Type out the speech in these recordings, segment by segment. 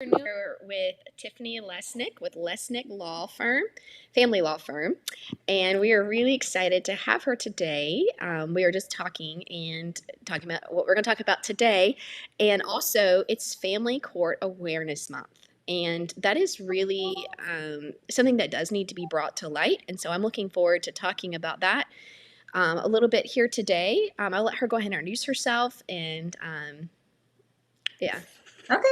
We're here with Tiffany Lesnik with Lesnik Family Law Firm, and we are really excited to have her today. We are just talking about what we're going to talk about today, and also it's Family Court Awareness Month. And that is really something that does need to be brought to light. And so I'm looking forward to talking about that a little bit here today. I'll let her go ahead and introduce herself and yeah. Okay.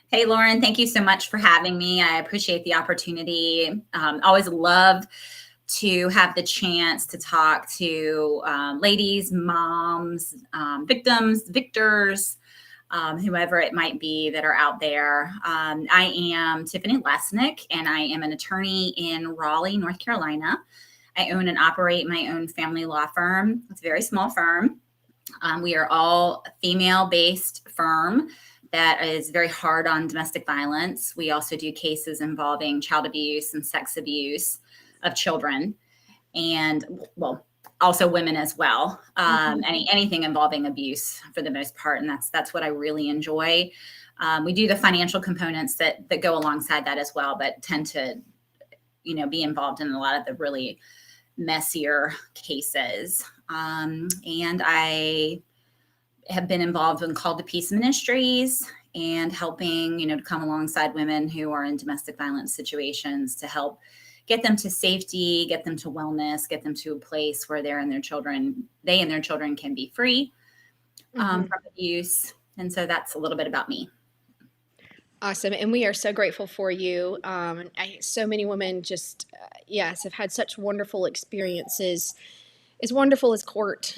Hey, Lauren, thank you so much for having me. I appreciate the opportunity. Always love to have the chance to talk to ladies, moms, victims, victors, whoever it might be that are out there. I am Tiffany Lesnik, and I am an attorney in Raleigh, North Carolina. I own and operate my own family law firm. It's a very small firm. We are all female-based firm that is very hard on domestic violence. We also do cases involving child abuse and sex abuse of children, and also women as well. Anything involving abuse for the most part, and that's what I really enjoy. We do the financial components that go alongside that as well, but tend to, be involved in a lot of the really messier cases. And I have been involved in Called to Peace Ministries and helping, to come alongside women who are in domestic violence situations to help get them to safety, get them to wellness, get them to a place where they and their children can be free from abuse. And so that's a little bit about me. Awesome. And we are so grateful for you. So many women just, have had such wonderful experiences. As wonderful as court,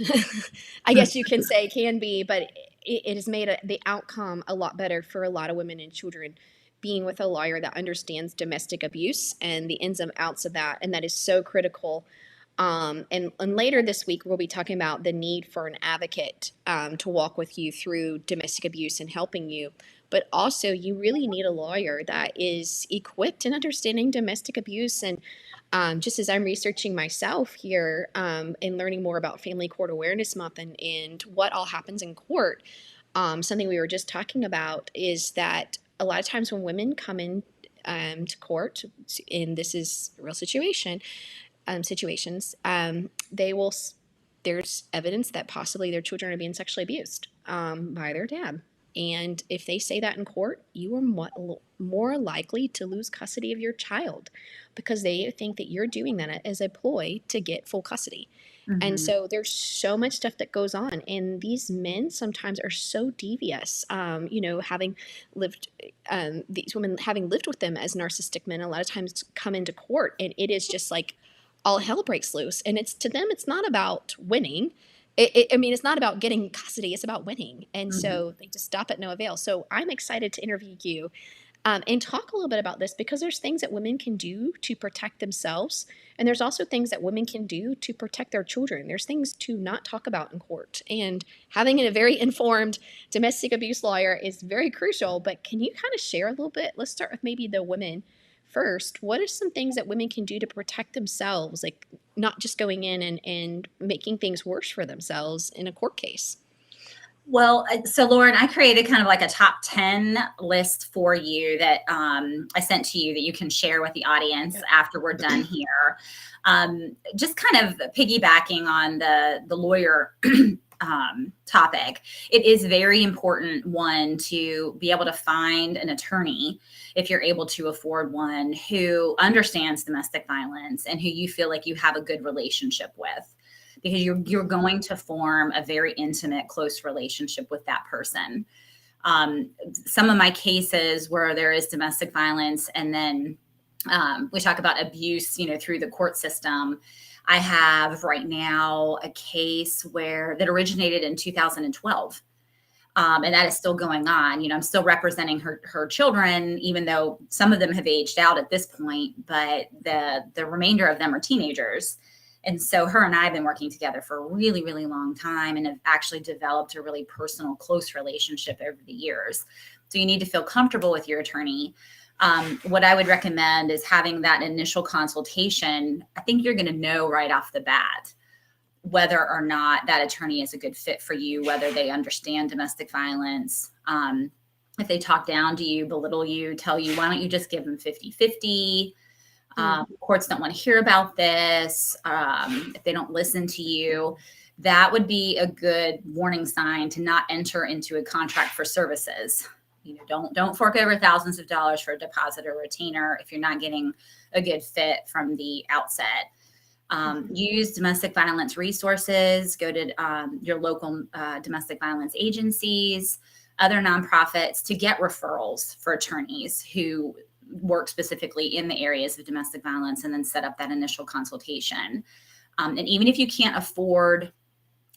I guess you can say can be, but it has made the outcome a lot better for a lot of women and children being with a lawyer that understands domestic abuse and the ins and outs of that. And that is so critical. And later this week, we'll be talking about the need for an advocate to walk with you through domestic abuse and helping you. But also, you really need a lawyer that is equipped in understanding domestic abuse. And just as I'm researching myself here and learning more about Family Court Awareness Month and what all happens in court, something we were just talking about is that a lot of times when women come in to court, and this is a real situations, there's evidence that possibly their children are being sexually abused by their dad. And if they say that in court, you are more likely to lose custody of your child because they think that you're doing that as a ploy to get full custody. And so there's so much stuff that goes on. And these men sometimes are so devious, having lived, these women having lived with them as narcissistic men, a lot of times come into court and it is just like all hell breaks loose. And to them, it's not about winning. It's not about getting custody. It's about winning. And so they just stop at no avail. So I'm excited to interview you and talk a little bit about this because there's things that women can do to protect themselves. And there's also things that women can do to protect their children. There's things to not talk about in court. And having a very informed domestic abuse lawyer is very crucial. But can you kind of share a little bit? Let's start with maybe the women first. What are some things that women can do to protect themselves, like not just going in and making things worse for themselves in a court case? Well, so Lauren, I created kind of like a top 10 list for you that I sent to you that you can share with the audience after we're done here. Just kind of piggybacking on the lawyer topic, it is very important, one, to be able to find an attorney, if you're able to afford one, who understands domestic violence and who you feel like you have a good relationship with, because you're going to form a very intimate, close relationship with that person. Some of my cases where there is domestic violence and then we talk about abuse, through the court system. I have right now a case that originated in 2012. And that is still going on. I'm still representing her children, even though some of them have aged out at this point, but the remainder of them are teenagers. And so her and I have been working together for a really, really long time and have actually developed a really personal, close relationship over the years. So you need to feel comfortable with your attorney. What I would recommend is having that initial consultation. I think you're going to know right off the bat whether or not that attorney is a good fit for you, whether they understand domestic violence, if they talk down to you, belittle you, tell you, why don't you just give them 50-50? Courts don't want to hear about this. If they don't listen to you, that would be a good warning sign to not enter into a contract for services. Don't fork over thousands of dollars for a deposit or retainer if you're not getting a good fit from the outset. Use domestic violence resources. Go to your local domestic violence agencies, other nonprofits, to get referrals for attorneys who work specifically in the areas of domestic violence, and then set up that initial consultation. And even if you can't afford,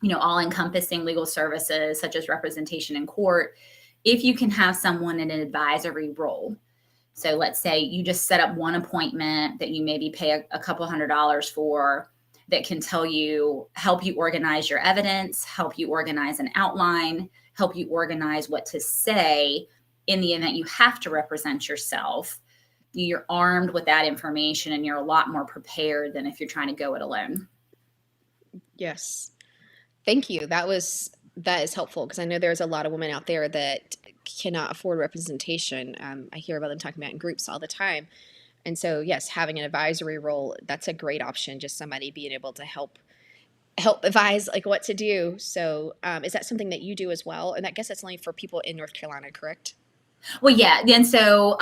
all-encompassing legal services such as representation in court, if you can have someone in an advisory role. So let's say you just set up one appointment that you maybe pay a couple $100s for, that can help you organize your evidence, help you organize an outline, help you organize what to say in the event you have to represent yourself. You're armed with that information and you're a lot more prepared than if you're trying to go it alone. Yes. Thank you. That is helpful, because I know there's a lot of women out there that cannot afford representation. I hear about them talking about in groups all the time. And so, yes, having an advisory role, that's a great option. Just somebody being able to help advise like what to do. So is that something that you do as well? And I guess that's only for people in North Carolina, correct? Well, yeah. And so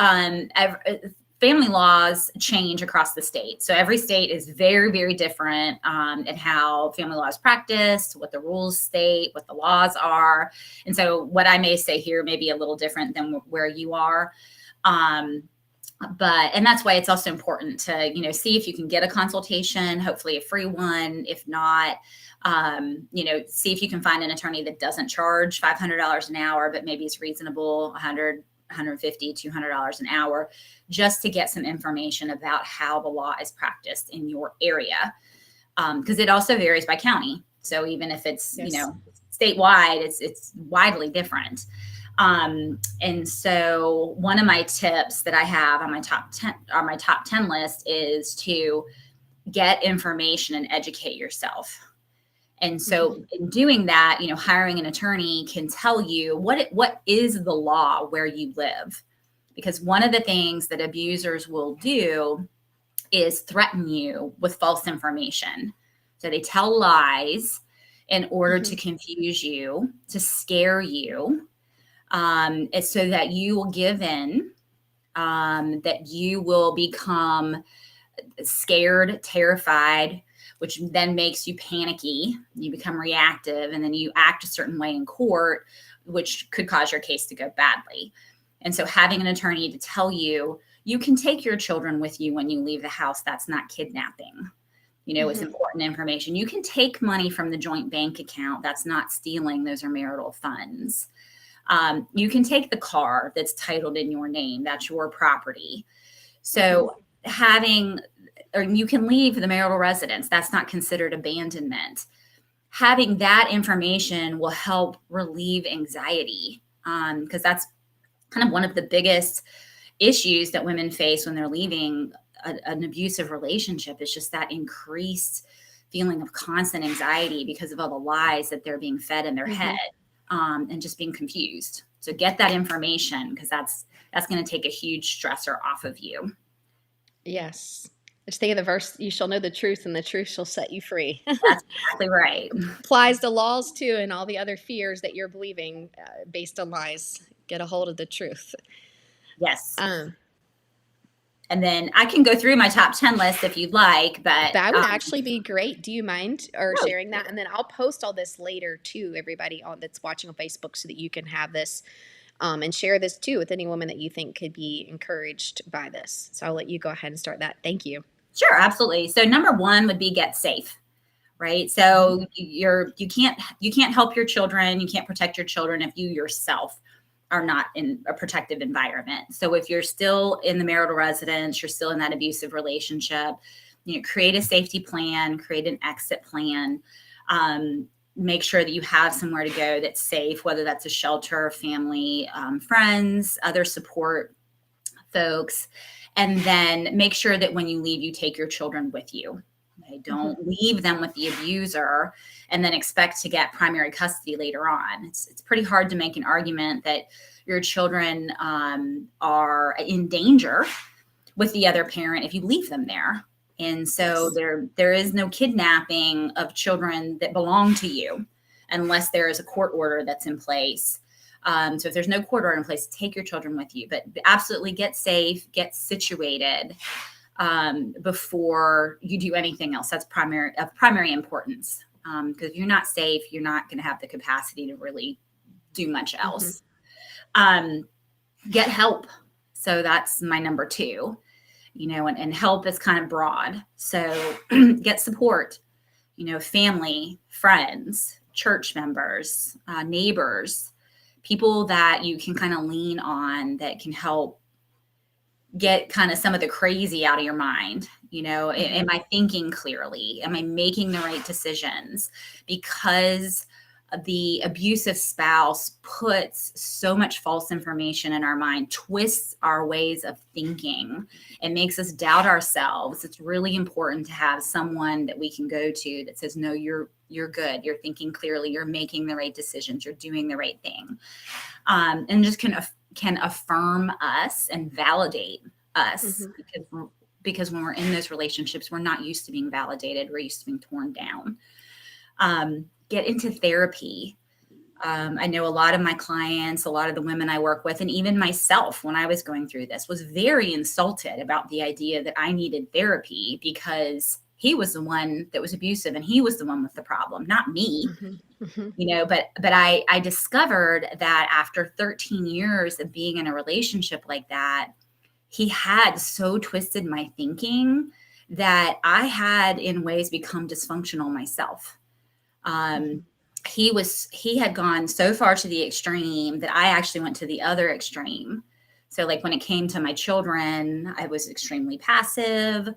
family laws change across the state. So every state is very, very different in how family law is practiced, what the rules state, what the laws are. And so what I may say here may be a little different than where you are. And that's why it's also important to, see if you can get a consultation, hopefully a free one. If not, see if you can find an attorney that doesn't charge $500 an hour, but maybe is reasonable, $100, $150, $200 an hour, just to get some information about how the law is practiced in your area. Because it also varies by county. So even if it's, statewide, it's widely different. And so one of my tips that I have on my top 10 list is to get information and educate yourself. And so in doing that, hiring an attorney can tell you what is the law where you live. Because one of the things that abusers will do is threaten you with false information. So they tell lies in order to confuse you, to scare you, so that you will give in, that you will become scared, terrified, which then makes you panicky. You become reactive, and then you act a certain way in court, which could cause your case to go badly. And so having an attorney to tell you, you can take your children with you when you leave the house. That's not kidnapping. It's important information. You can take money from the joint bank account. That's not stealing. Those are marital funds. You can take the car that's titled in your name. That's your property. So you can leave the marital residence. That's not considered abandonment. Having that information will help relieve anxiety, because that's kind of one of the biggest issues that women face when they're leaving an abusive relationship, is just that increased feeling of constant anxiety because of all the lies that they're being fed in their head, and just being confused. So get that information, because that's going to take a huge stressor off of you. Yes. Just think of the verse, you shall know the truth and the truth shall set you free. That's exactly right. Applies to laws too, and all the other fears that you're believing based on lies. Get a hold of the truth. Yes. And then I can go through my top 10 list if you'd like, but that would actually be great. Do you mind sharing that? And then I'll post all this later to everybody that's watching on Facebook, so that you can have this and share this too with any woman that you think could be encouraged by this. So I'll let you go ahead and start that. Thank you. Sure, absolutely. So number one would be get safe, right? So you can't help your children, you can't protect your children if you yourself are not in a protective environment. So if you're still in the marital residence, you're still in that abusive relationship, create a safety plan, create an exit plan, make sure that you have somewhere to go that's safe, whether that's a shelter, family, friends, other support folks. And then make sure that when you leave, you take your children with you. Okay? Don't leave them with the abuser and then expect to get primary custody later on. It's pretty hard to make an argument that your children are in danger with the other parent if you leave them there. And so there is no kidnapping of children that belong to you unless there is a court order that's in place. So if there's no court order in place, take your children with you, but absolutely get safe, get situated before you do anything else. That's of primary importance. Because if you're not safe, you're not going to have the capacity to really do much else. Get help. So that's my number 2. And help is kind of broad. So get support, family, friends, church members, neighbors, people that you can kind of lean on that can help get kind of some of the crazy out of your mind. Am I thinking clearly? Am I making the right decisions? Because the abusive spouse puts so much false information in our mind, twists our ways of thinking, and makes us doubt ourselves. It's really important to have someone that we can go to that says, no, you're good. You're thinking clearly. You're making the right decisions. You're doing the right thing. And just can affirm us and validate us because when we're in those relationships, we're not used to being validated. We're used to being torn down. Get into therapy. I know a lot of my clients, a lot of the women I work with, and even myself, when I was going through this, was very insulted about the idea that I needed therapy because he was the one that was abusive and he was the one with the problem, not me. But I discovered that after 13 years of being in a relationship like that, he had so twisted my thinking that I had in ways become dysfunctional myself. He had gone so far to the extreme that I actually went to the other extreme. So like when it came to my children, I was extremely passive.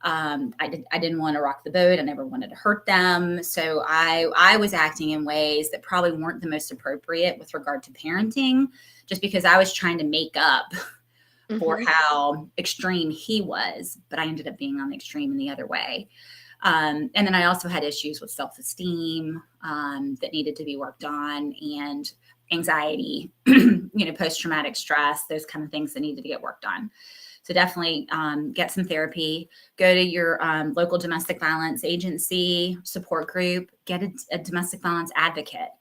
I didn't want to rock the boat. I never wanted to hurt them. So I was acting in ways that probably weren't the most appropriate with regard to parenting, just because I was trying to make up for how extreme he was, but I ended up being on the extreme in the other way. And then I also had issues with self-esteem that needed to be worked on, and anxiety, post-traumatic stress, those kind of things that needed to get worked on. So definitely get some therapy, go to your local domestic violence agency, support group, get a domestic violence advocate,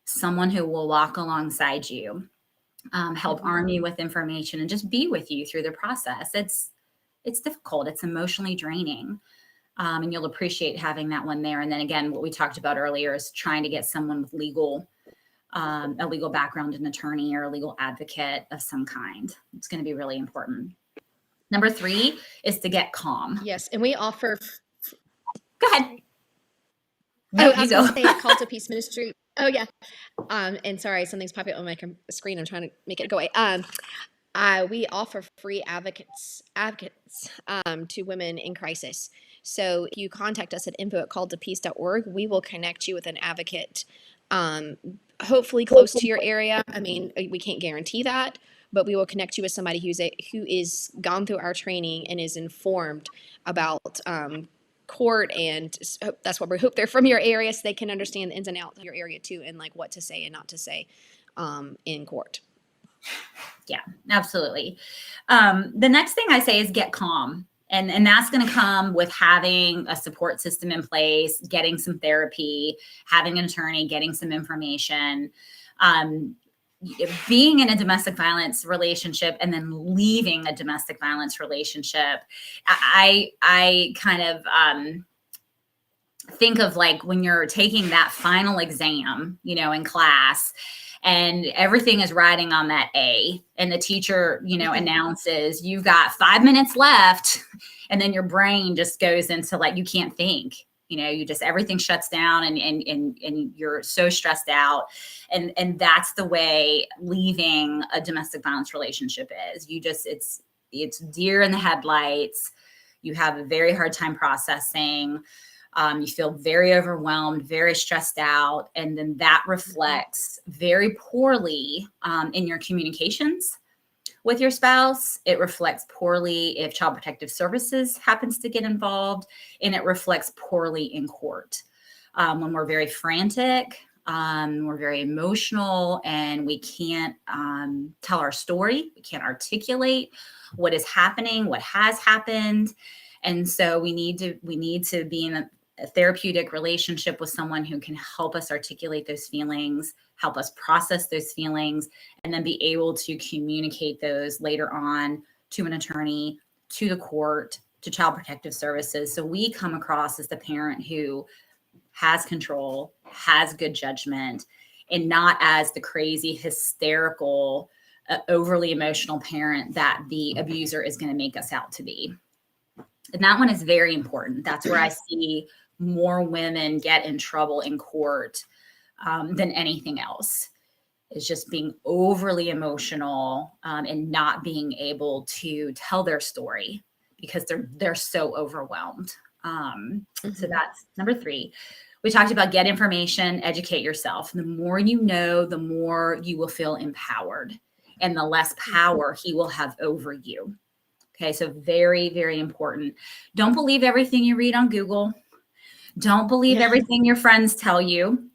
someone who will walk alongside you, help arm you with information, and just be with you through the process. It's difficult. It's emotionally draining. And you'll appreciate having that one there. And then again, what we talked about earlier is trying to get someone with a legal background, an attorney or a legal advocate of some kind. It's going to be really important. Number 3 is to get calm. Yes. And we offer. Go ahead. No, I was going to say at Call to Peace Ministry. Oh yeah. And sorry, something's popping up on my screen. I'm trying to make it go away. We offer free advocates to women in crisis. So if you contact us at info@calledtopeace.org, we will connect you with an advocate, hopefully close to your area. I mean, we can't guarantee that, but we will connect you with somebody who is gone through our training and is informed about court, and that's what we hope they're from your area, so they can understand the ins and outs of your area too, and like what to say and not to say in court. Yeah, absolutely. The next thing I say is get calm. And that's going to come with having a support system in place, getting some therapy, having an attorney, getting some information, being in a domestic violence relationship and then leaving a domestic violence relationship. I kind of think of like when you're taking that final exam, in class, and everything is riding on that A, and the teacher, announces you've got 5 minutes left, and then your brain just goes into like, you can't think, everything shuts down, and you're so stressed out. And that's the way leaving a domestic violence relationship is. It's deer in the headlights. You have a very hard time processing. You feel very overwhelmed, very stressed out, and then that reflects very poorly in your communications with your spouse. It reflects poorly if Child Protective Services happens to get involved, and it reflects poorly in court. When we're very frantic, We're very emotional, and we can't tell our story. We can't articulate what is happening, what has happened. And so we need to be in a therapeutic relationship with someone who can help us articulate those feelings, help us process those feelings, and then be able to communicate those later on to an attorney, to the court, to Child Protective Services. So we come across as the parent who has control, has good judgment, and not as the crazy, hysterical, overly emotional parent that the abuser is going to make us out to be. And that one is very important. That's where I see more women get in trouble in court than anything else, is just being overly emotional and not being able to tell their story because they're so overwhelmed. So that's number 3. We talked about get information, educate yourself. The more you know, the more you will feel empowered, and the less power he will have over you. Okay, so very, very important. Don't believe everything you read on Google. Don't believe everything your friends tell you.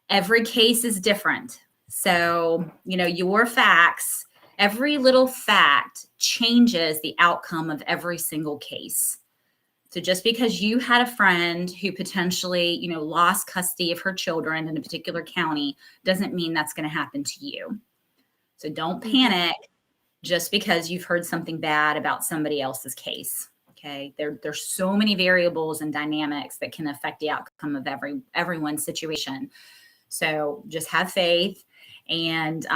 Every case is different. So, your facts, every little fact changes the outcome of every single case. So just because you had a friend who potentially, lost custody of her children in a particular county doesn't mean that's going to happen to you. So don't panic just because you've heard something bad about somebody else's case. Okay. There's so many variables and dynamics that can affect the outcome of everyone's situation. So just have faith and,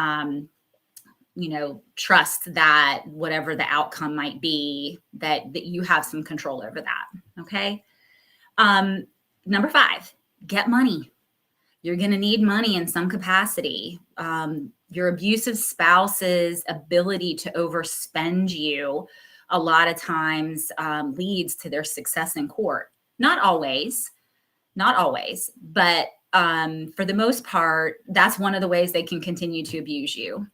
trust that whatever the outcome might be, that you have some control over that. Okay. Number 5, get money. You're going to need money in some capacity. Your abusive spouse's ability to overspend you a lot of times leads to their success in court. Not always, but for the most part, that's one of the ways they can continue to abuse you,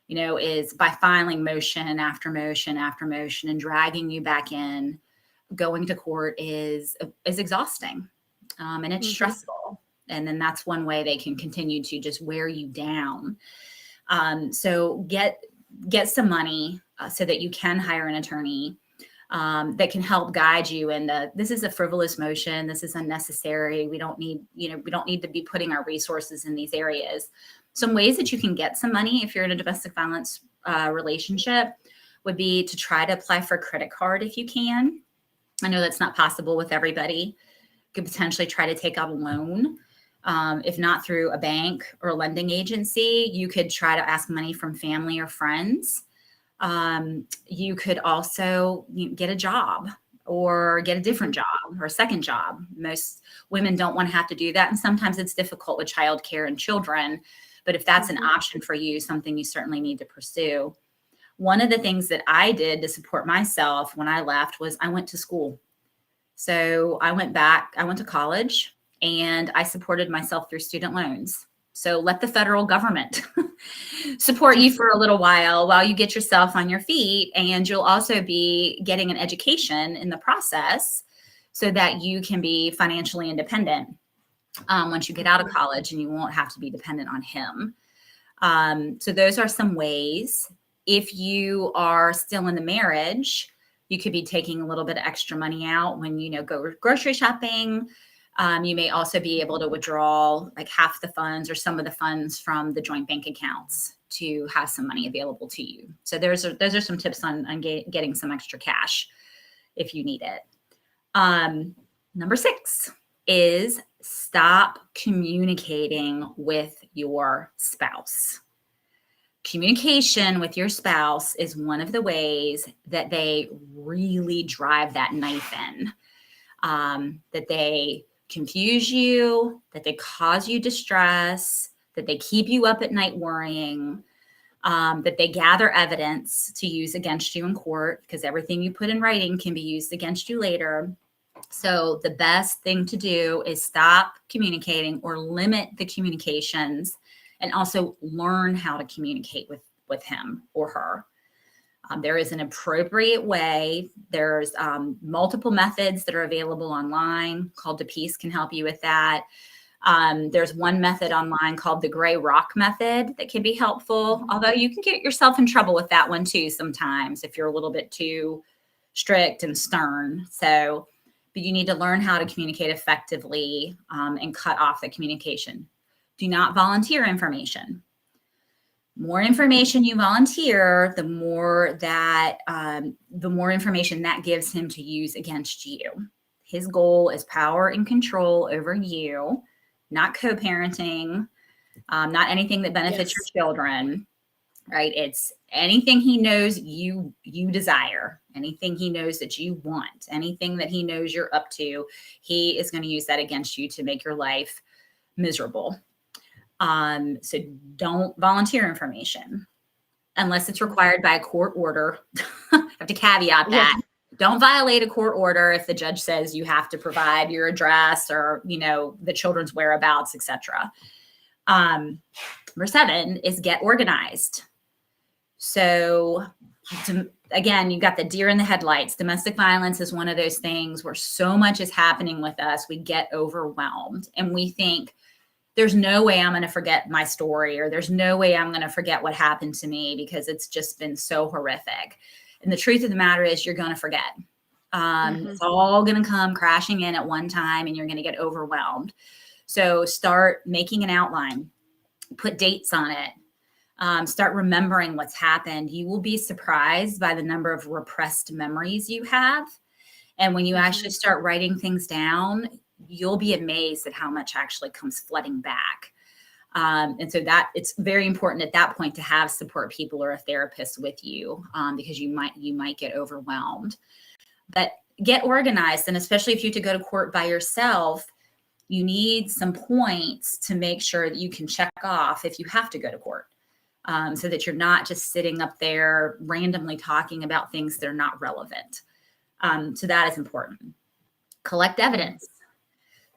is by filing motion after motion after motion and dragging you back in. Going to court is exhausting and it's stressful. And then that's one way they can continue to just wear you down. So get some money so that you can hire an attorney that can help guide you. And this is a frivolous motion. This is unnecessary. We don't need to be putting our resources in these areas. Some ways that you can get some money if you're in a domestic violence relationship would be to try to apply for a credit card if you can. I know that's not possible with everybody. You could potentially try to take out a loan. If not through a bank or a lending agency, you could try to ask money from family or friends. You could also get a job or get a different job or a second job. Most women don't want to have to do that. And sometimes it's difficult with childcare and children. But if that's an option for you, something you certainly need to pursue. One of the things that I did to support myself when I left was I went to school. So I went to college and I supported myself through student loans. So let the federal government support you for a little while you get yourself on your feet. And you'll also be getting an education in the process so that you can be financially independent once you get out of college, and you won't have to be dependent on him. So those are some ways. If you are still in the marriage, you could be taking a little bit of extra money out when go grocery shopping. You may also be able to withdraw like half the funds or some of the funds from the joint bank accounts to have some money available to you. So those are some tips on getting some extra cash if you need it. Number 6 is stop communicating with your spouse. Communication with your spouse is one of the ways that they really drive that knife in, that they confuse you, that they cause you distress, that they keep you up at night worrying, that they gather evidence to use against you in court, because everything you put in writing can be used against you later. So the best thing to do is stop communicating or limit the communications, and also learn how to communicate with him or her. There is an appropriate way. There's multiple methods that are available online. Call to Peace can help you with that. There's one method online called the gray rock method that can be helpful, although you can get yourself in trouble with that one too sometimes if you're a little bit too strict and stern. So, but you need to learn how to communicate effectively and cut off the communication. Do not volunteer information. More information you volunteer, the more information that gives him to use against you. His goal is power and control over you, not co-parenting, not anything that benefits your children, right? It's anything he knows you desire, anything he knows that you want, anything that he knows you're up to, he is going to use that against you to make your life miserable. So don't volunteer information unless it's required by a court order. I have to caveat that. Don't violate a court order if the judge says you have to provide your address or, the children's whereabouts, etc. Number 7 is get organized. So again, you've got the deer in the headlights. Domestic violence is one of those things where so much is happening with us. We get overwhelmed and we think, there's no way I'm going to forget my story, or there's no way I'm going to forget what happened to me because it's just been so horrific. And the truth of the matter is you're going to forget. It's all going to come crashing in at one time and you're going to get overwhelmed. So start making an outline, put dates on it, start remembering what's happened. You will be surprised by the number of repressed memories you have. And when you actually start writing things down, you'll be amazed at how much actually comes flooding back. And so that it's very important at that point to have support people or a therapist with you because you might get overwhelmed. But get organized. And especially if you have to go to court by yourself, you need some points to make sure that you can check off if you have to go to court so that you're not just sitting up there randomly talking about things that are not relevant. So that is important. Collect evidence.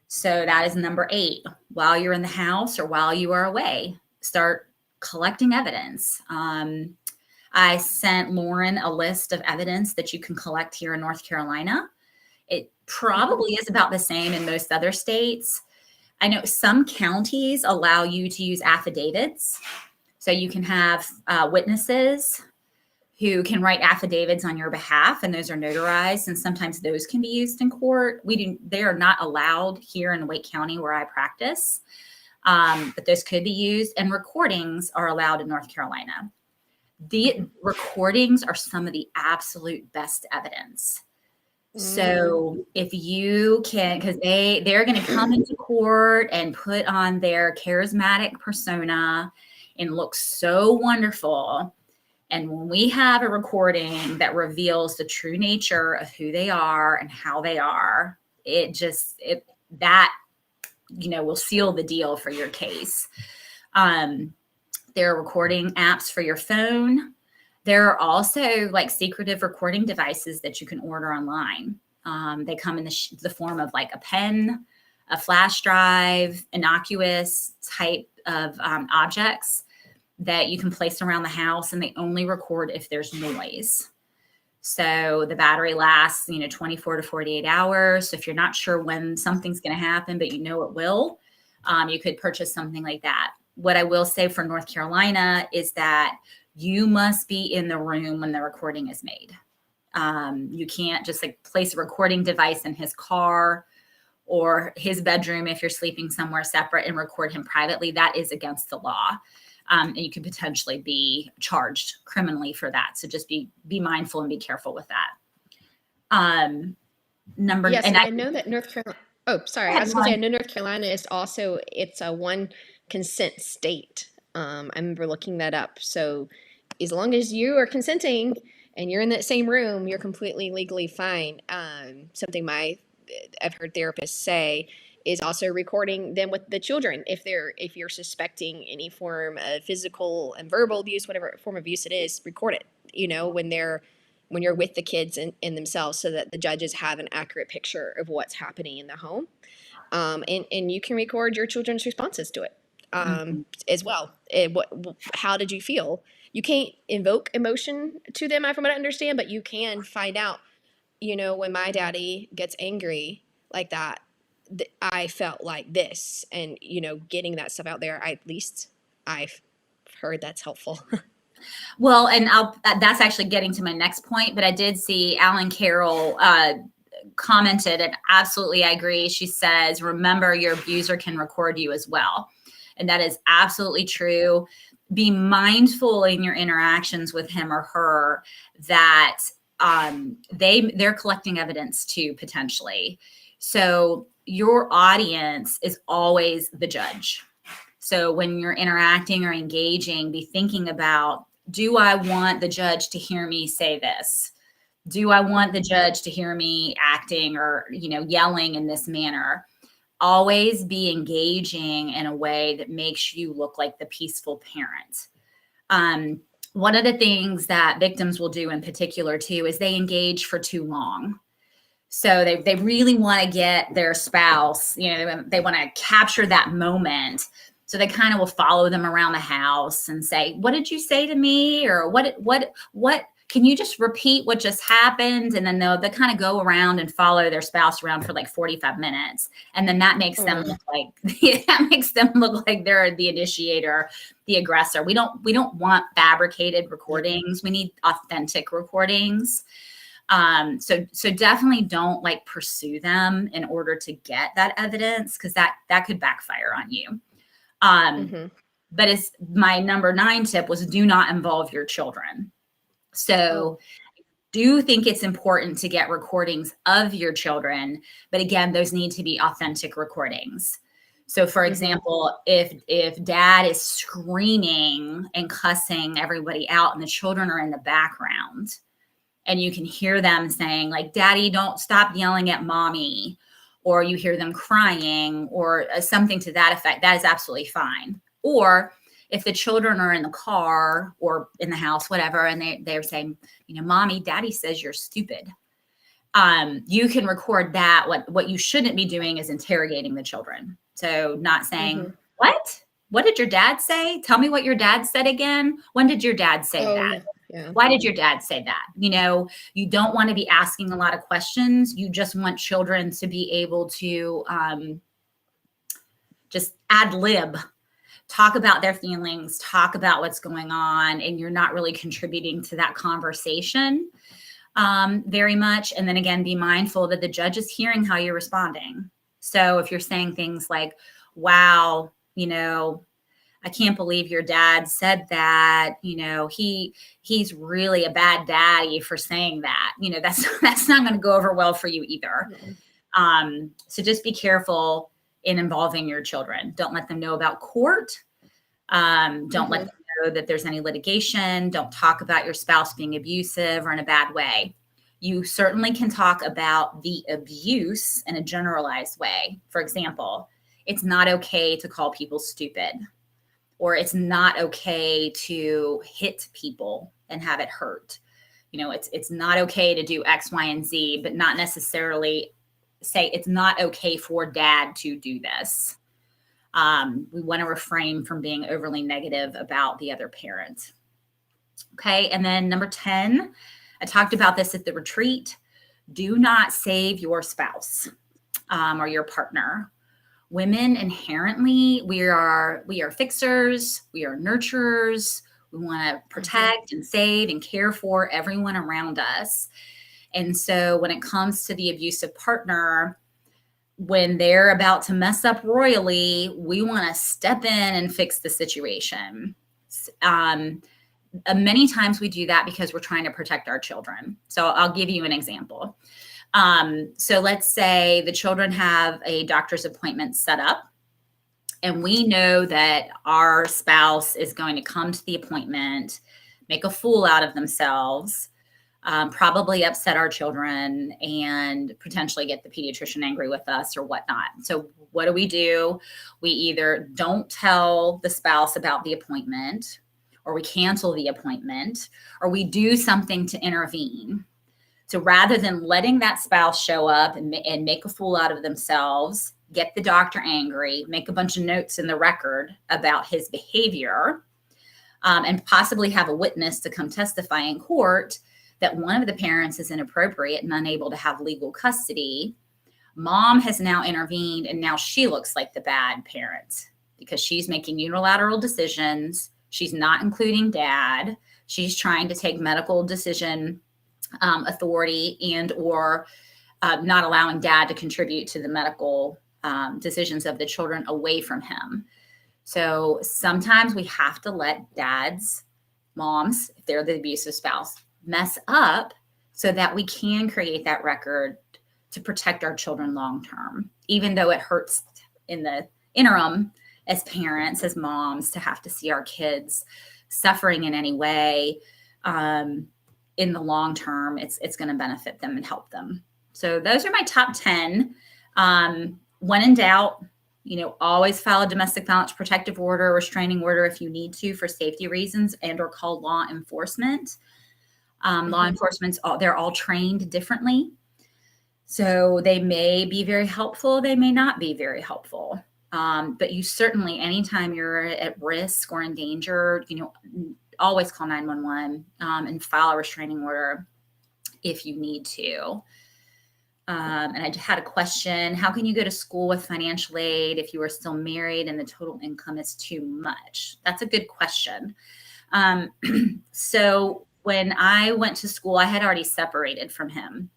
So that is number 8. While you're in the house or while you are away, start collecting evidence. I sent Lauren a list of evidence that you can collect here in North Carolina. It probably is about the same in most other states. I know some counties allow you to use affidavits. So you can have witnesses who can write affidavits on your behalf, and those are notarized, and sometimes those can be used in court. They are not allowed here in Wake County where I practice, but those could be used, and recordings are allowed in North Carolina. The recordings are some of the absolute best evidence. So if you can, because they're going to come into court and put on their charismatic persona and look so wonderful. And when we have a recording that reveals the true nature of who they are and how they are, that will seal the deal for your case. There are recording apps for your phone. There are also like secretive recording devices that you can order online. They come in the form of like a pen, a flash drive, innocuous type of objects that you can place around the house, and they only record if there's noise. So the battery lasts, 24 to 48 hours. So if you're not sure when something's going to happen, but it will, you could purchase something like that. What I will say for North Carolina is that you must be in the room when the recording is made. You can't just place a recording device in his car or his bedroom if you're sleeping somewhere separate and record him privately. That is against the law. And you could potentially be charged criminally for that. So just be mindful and be careful with that. I know that North Carolina. Oh, sorry. I was going to say, I know North Carolina is also, it's a one consent state. I remember looking that up. So as long as you are consenting and you're in that same room, you're completely legally fine. Something I've heard therapists say is also recording them with the children. If you're suspecting any form of physical and verbal abuse, whatever form of abuse it is, record it, when you're with the kids and themselves, so that the judges have an accurate picture of what's happening in the home. And you can record your children's responses to it as well. How did you feel? You can't invoke emotion to them, from what I understand, but you can find out, when my daddy gets angry like that, I felt like this, and getting that stuff out there, at least I've heard that's helpful. Well, and that's actually getting to my next point, but I did see Alan Carroll commented, and absolutely I agree. She says, remember, your abuser can record you as well. And that is absolutely true. Be mindful in your interactions with him or her that they're collecting evidence too, potentially. So your audience is always the judge. So when you're interacting or engaging, be thinking about, do I want the judge to hear me say this? Do I want the judge to hear me acting or, yelling in this manner? Always be engaging in a way that makes you look like the peaceful parent. One of the things that victims will do in particular too is they engage for too long. So they really want to get their spouse, they want to capture that moment. So they kind of will follow them around the house and say, what did you say to me? Or what, can you just repeat what just happened? And then they'll kind of go around and follow their spouse around for like 45 minutes. And then that makes them look like they're the initiator, the aggressor. We don't want fabricated recordings. We need authentic recordings. So definitely don't pursue them in order to get that evidence, because that could backfire on you. But it's my number 9 tip was, do not involve your children. So do think it's important to get recordings of your children, but again, those need to be authentic recordings. So for example, if dad is screaming and cussing everybody out and the children are in the background, and you can hear them saying Daddy, don't stop yelling at mommy, or you hear them crying or something to that effect, that is absolutely fine. Or if the children are in the car or in the house, whatever, and they're saying, Mommy, Daddy says you're stupid. You can record that. What you shouldn't be doing is interrogating the children. So not saying, what did your dad say? Tell me what your dad said again. When did your dad say that? Yeah. Why did your dad say that? You don't want to be asking a lot of questions. You just want children to be able to just ad lib, talk about their feelings, talk about what's going on, and you're not really contributing to that conversation very much. And then again, be mindful that the judge is hearing how you're responding. So if you're saying things like, wow, I can't believe your dad said that, he's really a bad daddy for saying that, that's not going to go over well for you either. So just be careful in involving your children. Don't let them know about court. Don't let them know that there's any litigation. Don't talk about your spouse being abusive or in a bad way. You certainly can talk about the abuse in a generalized way. For example, it's not okay to call people stupid, or it's not okay to hit people and have it hurt. It's not okay to do X, Y, and Z, but not necessarily say it's not okay for dad to do this. We want to refrain from being overly negative about the other parent. Okay. And then number 10, I talked about this at the retreat. Do not save your spouse or your partner. Women inherently, we are fixers, we are nurturers. We want to protect and save and care for everyone around us. And so when it comes to the abusive partner, when they're about to mess up royally, we want to step in and fix the situation. Many times we do that because we're trying to protect our children. So I'll give you an example. So let's say the children have a doctor's appointment set up, and we know that our spouse is going to come to the appointment, make a fool out of themselves, probably upset our children, and potentially get the pediatrician angry with us or whatnot. So what do? We either don't tell the spouse about the appointment, or we cancel the appointment, or we do something to intervene. So rather than letting that spouse show up and make a fool out of themselves, get the doctor angry, make a bunch of notes in the record about his behavior, and possibly have a witness to come testify in court that one of the parents is inappropriate and unable to have legal custody, Mom has now intervened, and now she looks like the bad parent because she's making unilateral decisions. She's not including dad. She's trying to take medical decision authority and or not allowing dad to contribute to the medical decisions of the children away from him. So sometimes we have to let dads, moms, if they're the abusive spouse, mess up so that we can create that record to protect our children long term, even though it hurts in the interim as parents, as moms, to have to see our kids suffering in any way. In the long term, it's going to benefit them and help them. So those are my top 10. When in doubt, always file a domestic violence protective order, restraining order if you need to for safety reasons, and or call law enforcement. Law enforcement's they're all trained differently. So they may be very helpful. They may not be very helpful. But you certainly, anytime you're at risk or in danger, always call 911 and file a restraining order if you need to. And I had a question. How can you go to school with financial aid if you are still married and the total income is too much? That's a good question. So when I went to school, I had already separated from him.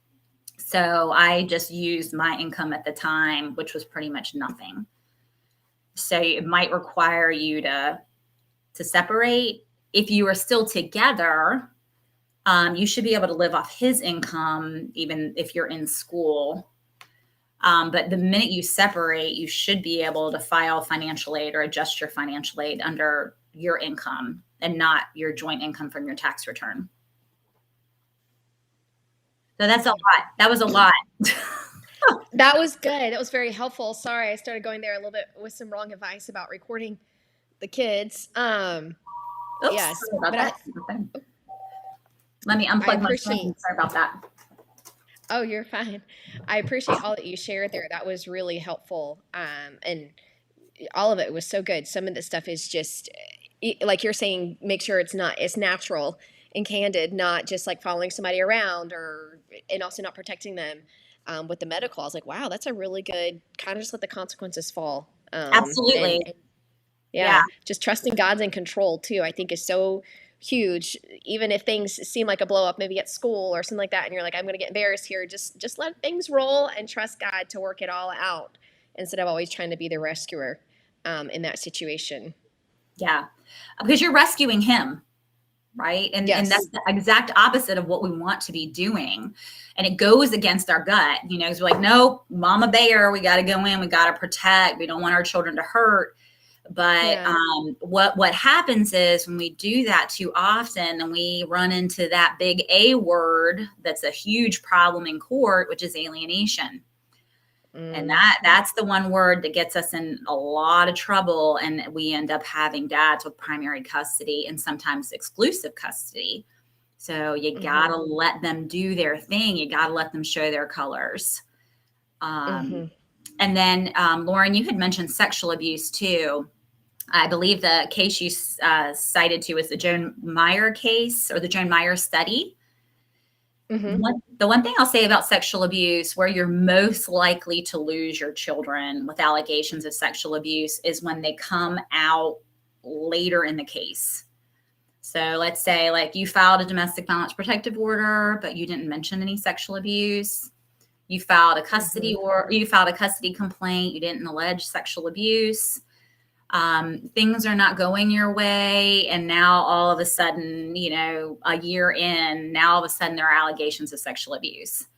So I just used my income at the time, which was pretty much nothing. So it might require you to separate. If you are still together, you should be able to live off his income, even if you're in school. But the minute you separate, you should be able to file financial aid or adjust your financial aid under your income and not your joint income from your tax return. So that's a lot. That was a lot. That was good. That was very helpful. Sorry, I started going there a little bit with some wrong advice about recording the kids. Oops, Yes, sorry about but that. Let me unplug my phone. Sorry about that. Oh, you're fine. I appreciate all that you shared there. That was really helpful. And all of it was so good. Some of the stuff is just like you're saying, make sure it's natural and candid, not just like following somebody around and also not protecting them with the medical. I was like, wow, that's a really good kind of just let the consequences fall. Absolutely. And yeah, just trusting God's in control too, I think is so huge. Even if things seem like a blow up, maybe at school or something like that, and you're like, I'm going to get embarrassed here. Just let things roll and trust God to work it all out instead of always trying to be the rescuer in that situation. Yeah, because you're rescuing him, right? And that's the exact opposite of what we want to be doing. And it goes against our gut, because we're like, no, mama bear, we got to go in, we got to protect. We don't want our children to hurt. But what happens is when we do that too often, and we run into that big A word that's a huge problem in court, which is alienation. And that's the one word that gets us in a lot of trouble. And we end up having dads with primary custody and sometimes exclusive custody. So you got to let them do their thing. You got to let them show their colors. And then, Lauren, you had mentioned sexual abuse too. I believe the case you cited to was the Joan Meyer case or the Joan Meyer study. The one thing I'll say about sexual abuse, where you're most likely to lose your children with allegations of sexual abuse, is when they come out later in the case. So let's say like you filed a domestic violence protective order, but you didn't mention any sexual abuse. You filed a custody you filed a custody complaint. You didn't allege sexual abuse. Things are not going your way. And now all of a sudden, a year in, now all of a sudden there are allegations of sexual abuse.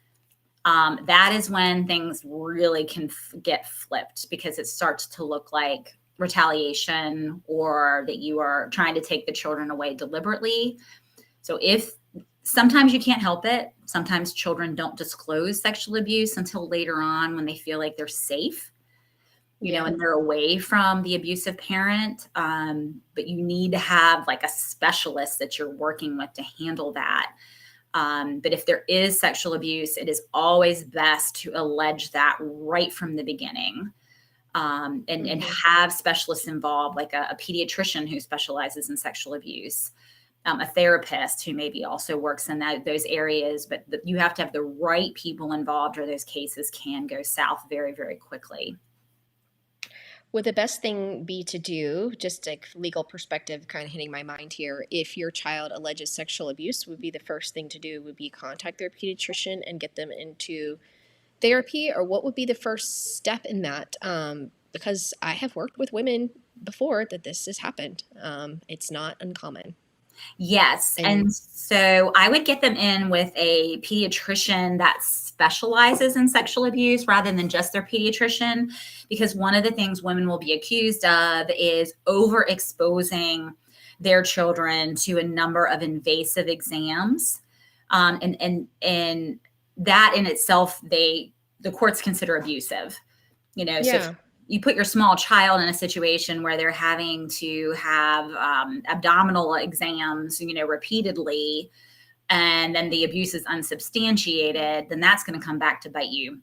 That is when things really can get flipped, because it starts to look like retaliation or that you are trying to take the children away deliberately. So sometimes you can't help it. Sometimes children don't disclose sexual abuse until later on when they feel like they're safe. And they're away from the abusive parent. But you need to have like a specialist that you're working with to handle that. But if there is sexual abuse, it is always best to allege that right from the beginning. And have specialists involved, like a pediatrician who specializes in sexual abuse. a therapist who maybe also works in those areas, but you have to have the right people involved, or those cases can go south very, very quickly. Would the best thing be to do, just a legal perspective kind of hitting my mind here, if your child alleges sexual abuse, would be the first thing to do would be contact their pediatrician and get them into therapy, or what would be the first step in that? Because I have worked with women before that this has happened. It's not uncommon. Yes. And And so I would get them in with a pediatrician that specializes in sexual abuse rather than just their pediatrician, because one of the things women will be accused of is overexposing their children to a number of invasive exams. And that in itself, the courts consider abusive. So if yeah. you put your small child in a situation where they're having to have abdominal exams, repeatedly, and then the abuse is unsubstantiated, then that's going to come back to bite you.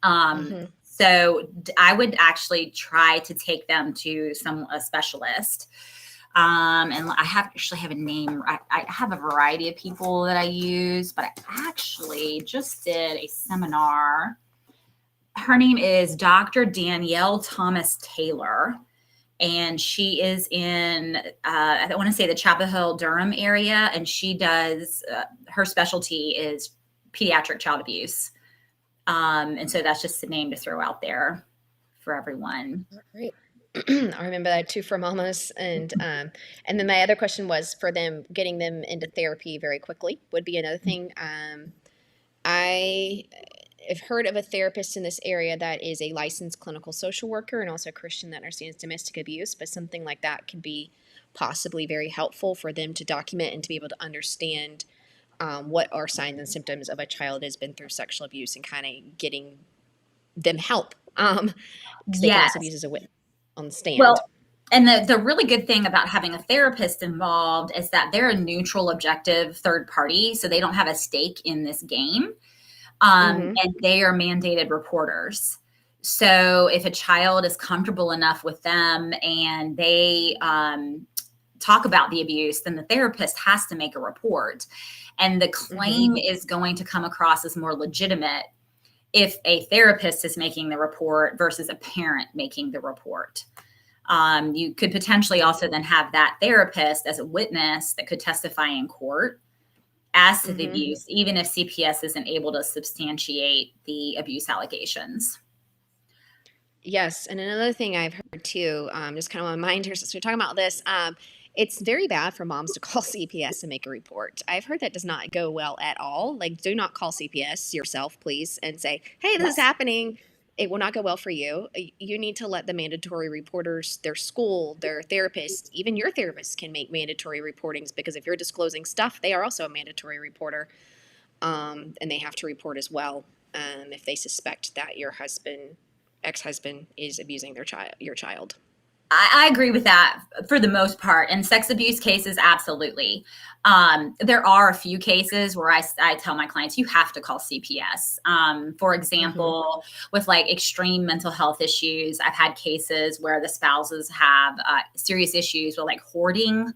Mm-hmm. So I would actually try to take them to a specialist. And I actually have a name. I have a variety of people that I use, but I actually just did a seminar. Her name is Dr. Danielle Thomas Taylor, and she is in, I want to say the Chapel Hill, Durham area, and she does, her specialty is pediatric child abuse. And so that's just a name to throw out there for everyone. All right. I remember that too for mamas, and then my other question was for them getting them into therapy very quickly would be another thing. I have heard of a therapist in this area that is a licensed clinical social worker and also a Christian that understands domestic abuse, but something like that can be possibly very helpful for them to document and to be able to understand what are signs and symptoms of a child has been through sexual abuse and kind of getting them help because they can also be Yes. used as a witness on the Well, stand. and the really good thing about having a therapist involved is that they're a neutral, objective third party. So they don't have a stake in this game. Mm-hmm. And they are mandated reporters. So if a child is comfortable enough with them and they talk about the abuse, then the therapist has to make a report. And the Mm-hmm. claim is going to come across as more legitimate if a therapist is making the report versus a parent making the report. You could potentially also then have that therapist as a witness that could testify in court as to the Mm-hmm. abuse, even if CPS isn't able to substantiate the abuse allegations. Yes, and another thing I've heard too, just kind of on my mind here since we're talking about this, it's very bad for moms to call CPS and make a report. I've heard that does not go well at all. Like, do not call CPS yourself, please, and say, "Hey, this is Yes. happening." It will not go well for you. You need to let the mandatory reporters, their school, their therapist, even your therapist can make mandatory reportings because if you're disclosing stuff, they are also a mandatory reporter, and they have to report as well if they suspect that your ex-husband is abusing your child. I agree with that for the most part. In sex abuse cases, absolutely. There are a few cases where I tell my clients, you have to call CPS. For Mm-hmm. example, with like extreme mental health issues, I've had cases where the spouses have serious issues with like hoarding.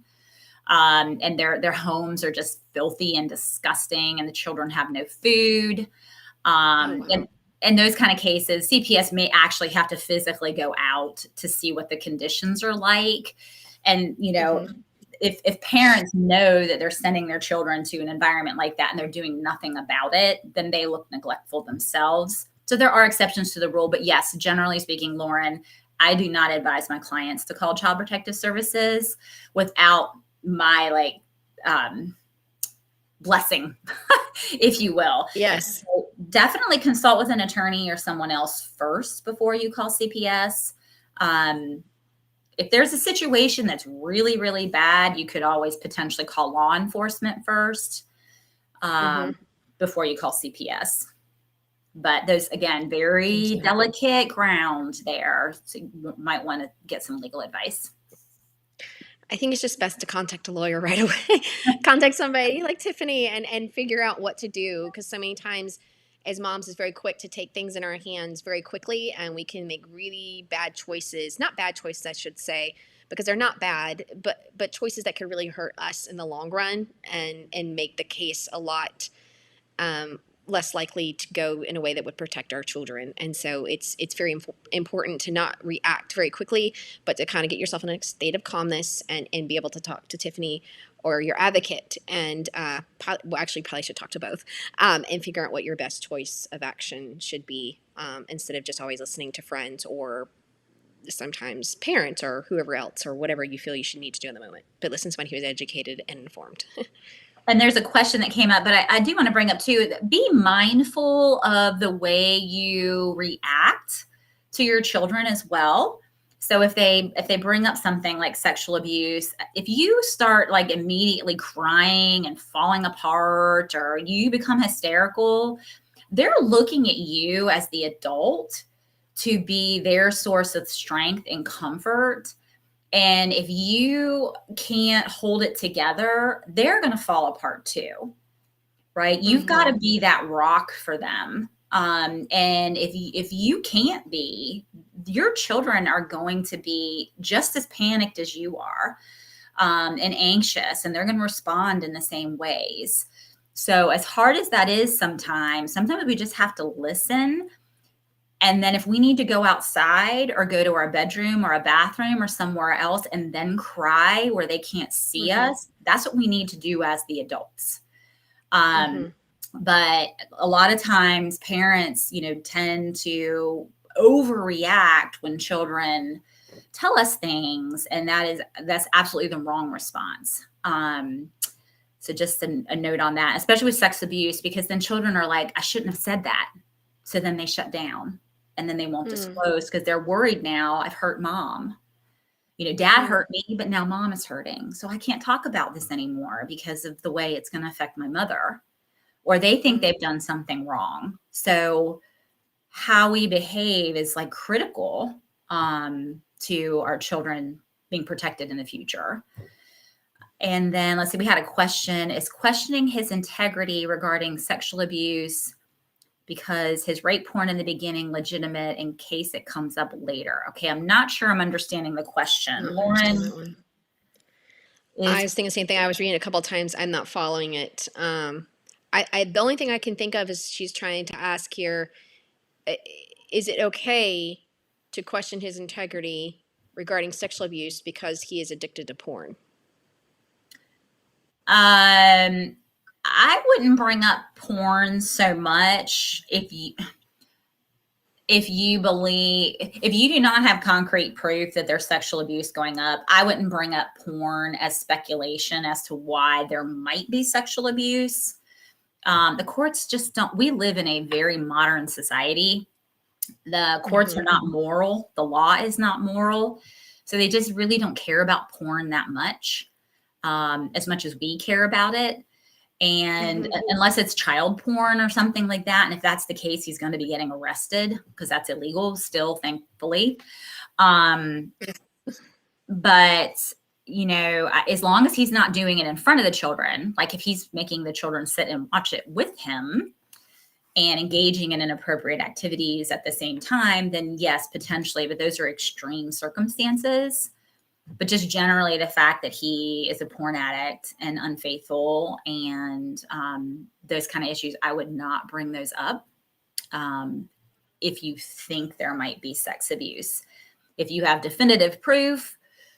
And their homes are just filthy and disgusting, and the children have no food. Oh Um, wow. and in those kind of cases, CPS may actually have to physically go out to see what the conditions are like. And, Mm-hmm. if parents know that they're sending their children to an environment like that and they're doing nothing about it, then they look neglectful themselves. So there are exceptions to the rule. But yes, generally speaking, Lauren, I do not advise my clients to call Child Protective Services without my blessing, if you will. Yes. So definitely consult with an attorney or someone else first before you call CPS. Um, if there's a situation that's really, really bad, you could always potentially call law enforcement first Mm-hmm. um, before you call CPS. But those, again, very Exactly. delicate ground there. So you might want to get some legal advice. I think it's just best to contact a lawyer right away. Contact somebody like Tiffany and figure out what to do because so many times as moms is very quick to take things in our hands very quickly and we can make really bad choices. Not bad choices, I should say, because they're not bad, but choices that could really hurt us in the long run and make the case a lot less likely to go in a way that would protect our children. And so it's very important to not react very quickly, but to kind of get yourself in a state of calmness and be able to talk to Tiffany or your advocate, and actually probably should talk to both, and figure out what your best choice of action should be, instead of just always listening to friends or sometimes parents or whoever else or whatever you feel you should need to do in the moment. But listen to somebody who is educated and informed. And there's a question that came up, but I do want to bring up too, be mindful of the way you react to your children as well. So if they bring up something like sexual abuse, if you start like immediately crying and falling apart, or you become hysterical, they're looking at you as the adult to be their source of strength and comfort. And if you can't hold it together, they're going to fall apart too, right? You've got to be that rock for them. And if you can't be, your children are going to be just as panicked as you are, and anxious, and they're going to respond in the same ways. So as hard as that is, sometimes we just have to listen. And then if we need to go outside or go to our bedroom or a bathroom or somewhere else and then cry where they can't see us, that's what we need to do as the adults. But a lot of times parents, tend to overreact when children tell us things, and that's absolutely the wrong response. So just a note on that, especially with sex abuse, because then children are like, I shouldn't have said that. So then they shut down. And then they won't disclose because they're worried now. I've hurt mom. Dad hurt me, but now mom is hurting. So I can't talk about this anymore because of the way it's going to affect my mother. Or they think they've done something wrong. So how we behave is like critical to our children being protected in the future. And then let's see, we had a question. Is questioning his integrity regarding sexual abuse because his rape porn in the beginning legitimate in case it comes up later? Okay, I'm not sure I'm understanding the question. Lauren? I was thinking the same thing. I was reading it a couple of times. I'm not following it. The only thing I can think of is she's trying to ask here, is it okay to question his integrity regarding sexual abuse because he is addicted to porn? I wouldn't bring up porn so much if you do not have concrete proof that there's sexual abuse going up. I wouldn't bring up porn as speculation as to why there might be sexual abuse. The courts just don't. We live in a very modern society. The courts are not moral. The law is not moral. So they just really don't care about porn that much as we care about it. And unless it's child porn or something like that. And if that's the case, he's going to be getting arrested because that's illegal still, thankfully. But, as long as he's not doing it in front of the children, like if he's making the children sit and watch it with him and engaging in inappropriate activities at the same time, then yes, potentially, but those are extreme circumstances. But just generally the fact that he is a porn addict and unfaithful and those kind of issues, I would not bring those up if you think there might be sex abuse. If you have definitive proof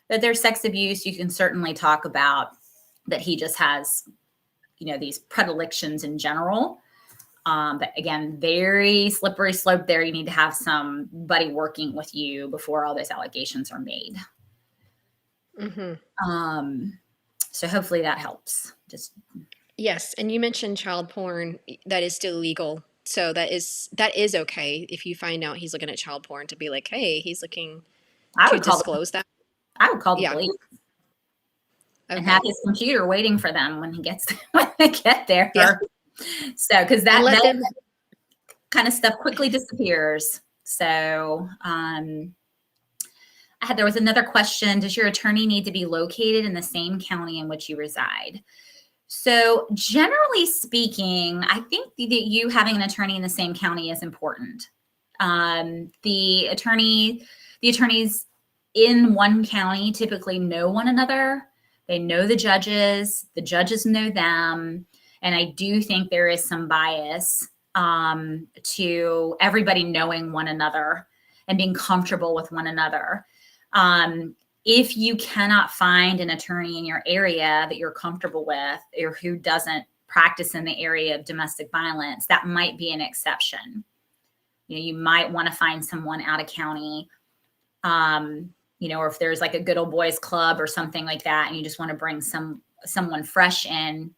that there's sex abuse, you can certainly talk about that he just has, these predilections in general. But again, very slippery slope there. You need to have somebody working with you before all those allegations are made. So hopefully that helps. Yes. And you mentioned child porn that is still legal. So that is okay if you find out he's looking at child porn to be like, hey, he's looking to disclose that. I would call the police and have his computer waiting for them when they get there. Yeah. So, because that kind of stuff quickly disappears. So, there was another question. Does your attorney need to be located in the same county in which you reside? So generally speaking, I think that you having an attorney in the same county is important. The attorneys in one county typically know one another. They know the judges know them. And I do think there is some bias to everybody knowing one another and being comfortable with one another. If you cannot find an attorney in your area that you're comfortable with or who doesn't practice in the area of domestic violence, that might be an exception. You know, you might want to find someone out of county, you know, or if there's like a good old boys club or something like that, and you just want to bring someone fresh in,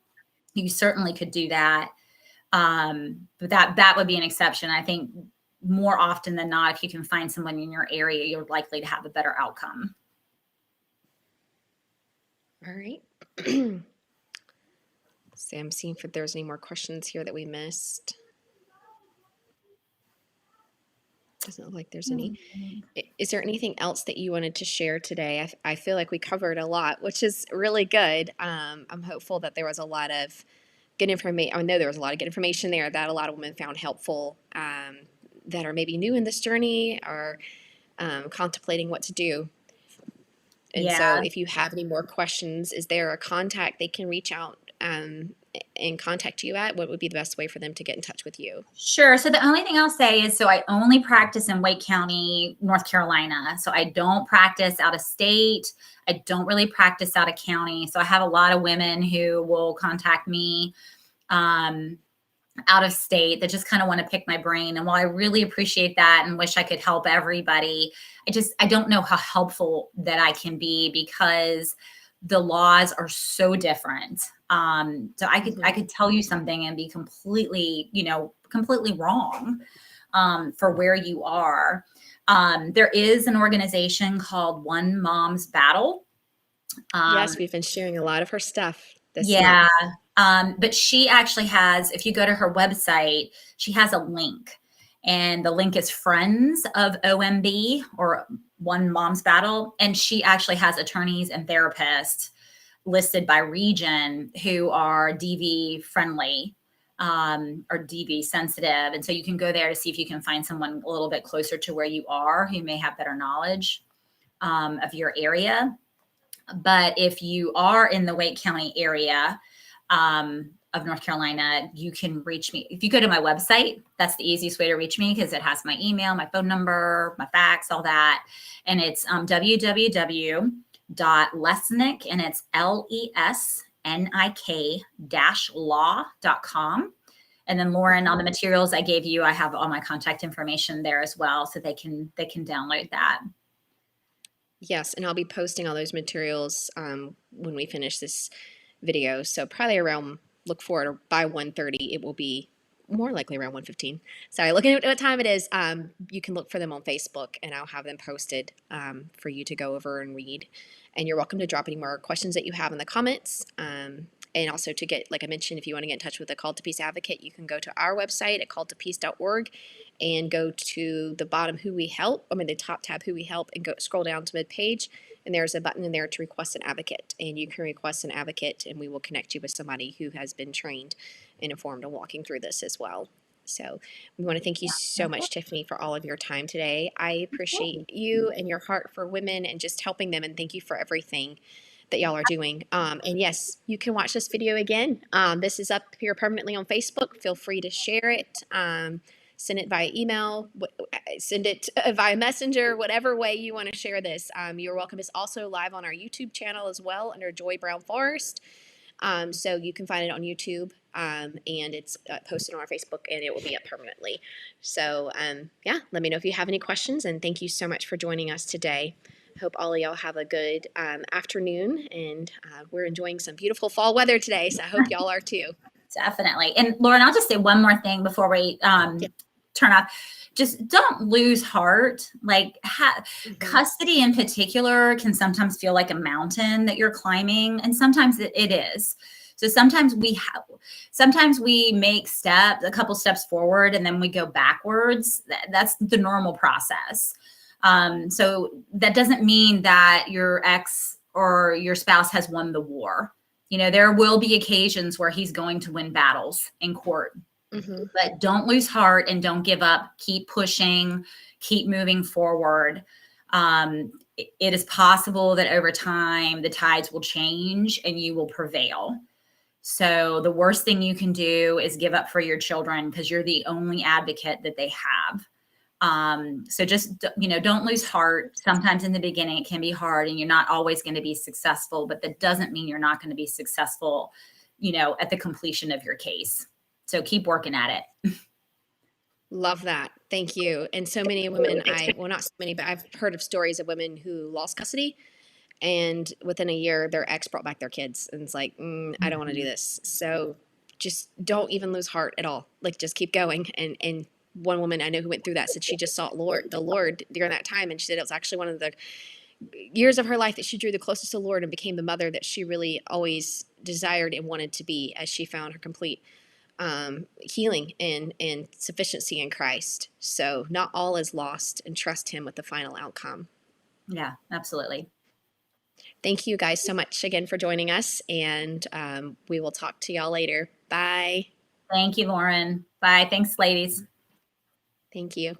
you certainly could do that. But that would be an exception. I think more often than not, if you can find someone in your area, you're likely to have a better outcome. All right. So I'm seeing if there's any more questions here that we missed. Doesn't look like there's any. Is there anything else that you wanted to share today? I feel like we covered a lot, which is really good. I'm hopeful that there was a lot of good information. I know there was a lot of good information there that a lot of women found helpful, that are maybe new in this journey or contemplating what to do. And so if you have any more questions, is there a contact they can reach out and contact you at? What would be the best way for them to get in touch with you? Sure. So the only thing I'll say is, so I only practice in Wake County, North Carolina. So I don't practice out of state. I don't really practice out of county. So I have a lot of women who will contact me out of state that just kind of want to pick my brain. And while I really appreciate that and wish I could help everybody, I don't know how helpful that I can be because the laws are so different. So I could tell you something and be completely wrong for where you are. There is an organization called One Mom's Battle. Yes, we've been sharing a lot of her stuff this month. But she actually has, if you go to her website, she has a link. And the link is Friends of OMB, or One Mom's Battle. And she actually has attorneys and therapists listed by region who are DV friendly or DV sensitive. And so you can go there to see if you can find someone a little bit closer to where you are who may have better knowledge of your area. But if you are in the Wake County area of North Carolina, you can reach me. If you go to my website, that's the easiest way to reach me because it has my email, my phone number, my fax, all that. And it's www.lesnik, and it's lesnik-law.com. And then Lauren, on the materials I gave you, I have all my contact information there as well, so they can download that. Yes, and I'll be posting all those materials when we finish this video. So probably around, look forward, or by 1:30, it will be more likely around 1:15. Sorry, looking at what time it is. You can look for them on Facebook, and I'll have them posted for you to go over and read. And you're welcome to drop any more questions that you have in the comments. And also to get, like I mentioned, if you want to get in touch with the Called to Peace advocate, you can go to our website at calledtopeace.org and go to the bottom the top tab, Who We Help, and scroll down to mid-page. And there's a button in there to request an advocate. And you can request an advocate, and we will connect you with somebody who has been trained and informed on walking through this as well. So we want to thank you so much, Tiffany, for all of your time today. I appreciate you and your heart for women and just helping them. And thank you for everything that y'all are doing. And yes, you can watch this video again. This is up here permanently on Facebook. Feel free to share it. Send it via email, send it via messenger, whatever way you want to share this. You're welcome. It's also live on our YouTube channel as well under Joy Brown Forrest. So you can find it on YouTube, and it's posted on our Facebook, and it will be up permanently. So yeah, let me know if you have any questions, and thank you so much for joining us today. Hope all of y'all have a good afternoon, and we're enjoying some beautiful fall weather today, so I hope y'all are too. Definitely. And Lauren, I'll just say one more thing before we turn off. Just don't lose heart. Like custody in particular can sometimes feel like a mountain that you're climbing, and sometimes it is. So sometimes we make a couple steps forward, and then we go backwards. That's the normal process. So that doesn't mean that your ex or your spouse has won the war. You know, there will be occasions where he's going to win battles in court, but don't lose heart and don't give up. Keep pushing, keep moving forward. It is possible that over time the tides will change and you will prevail. So the worst thing you can do is give up for your children because you're the only advocate that they have. So just, don't lose heart. Sometimes in the beginning it can be hard and you're not always going to be successful, but that doesn't mean you're not going to be successful, at the completion of your case. So keep working at it. Love that. Thank you. And so many women, well, not so many, but I've heard of stories of women who lost custody, and within a year, their ex brought back their kids. And it's like, I don't want to do this. So just don't even lose heart at all. Like, just keep going. And one woman I know who went through that said she just sought the Lord during that time. And she said it was actually one of the years of her life that she drew the closest to the Lord and became the mother that she really always desired and wanted to be, as she found her complete healing and sufficiency in Christ. So not all is lost, and trust him with the final outcome. Yeah, absolutely. Thank you guys so much again for joining us, and we will talk to y'all later. Bye. Thank you, Lauren. Bye. Thanks, ladies. Thank you.